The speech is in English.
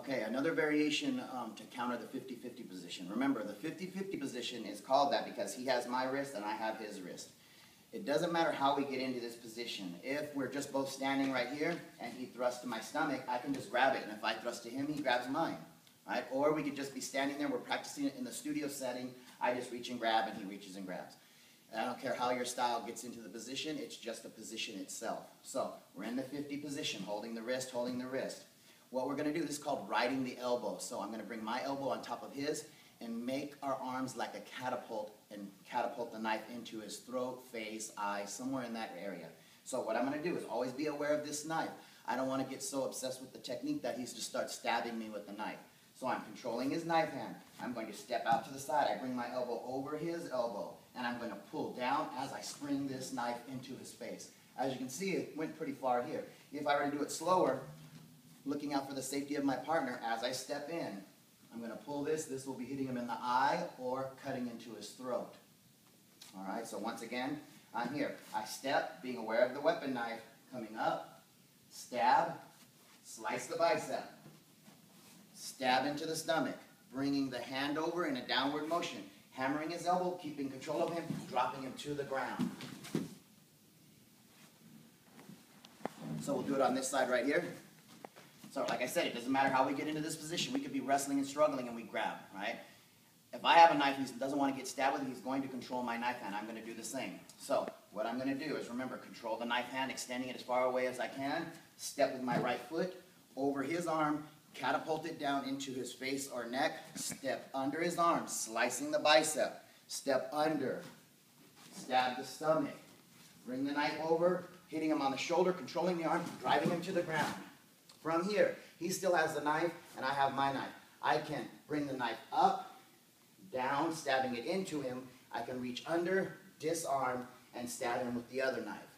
Okay, another variation to counter the 50-50 position. Remember, the 50-50 position is called that because he has my wrist and I have his wrist. It doesn't matter how we get into this position. If we're just both standing right here and he thrusts to my stomach, I can just grab it. And if I thrust to him, he grabs mine. Right? Or we could just be standing there, we're practicing it in the studio setting. I just reach and grab and he reaches and grabs. And I don't care how your style gets into the position, it's just the position itself. So we're in the 50 position, holding the wrist, holding the wrist. What we're going to do, this is called riding the elbow. So I'm going to bring my elbow on top of his and make our arms like a catapult and catapult the knife into his throat, face, eye, somewhere in that area. So what I'm going to do is always be aware of this knife. I don't want to get so obsessed with the technique that he's just starts stabbing me with the knife. So I'm controlling his knife hand. I'm going to step out to the side. I bring my elbow over his elbow, and I'm going to pull down as I spring this knife into his face. As you can see, it went pretty far here. If I were to do it slower, looking out for the safety of my partner, as I step in, I'm going to pull this. This will be hitting him in the eye or cutting into his throat. All right, so once again, I'm here. I step, being aware of the weapon knife, coming up, stab, slice the bicep, stab into the stomach, bringing the hand over in a downward motion, hammering his elbow, keeping control of him, dropping him to the ground. So we'll do it on this side right here. So like I said, it doesn't matter how we get into this position. We could be wrestling and struggling and we grab, right? If I have a knife he doesn't want to get stabbed with, he's going to control my knife hand. I'm going to do the same. So what I'm going to do is, remember, control the knife hand, extending it as far away as I can, step with my right foot over his arm, catapult it down into his face or neck, step under his arm, slicing the bicep, step under, stab the stomach, bring the knife over, hitting him on the shoulder, controlling the arm, driving him to the ground. From here, he still has the knife, and I have my knife. I can bring the knife up, down, stabbing it into him. I can reach under, disarm, and stab him with the other knife.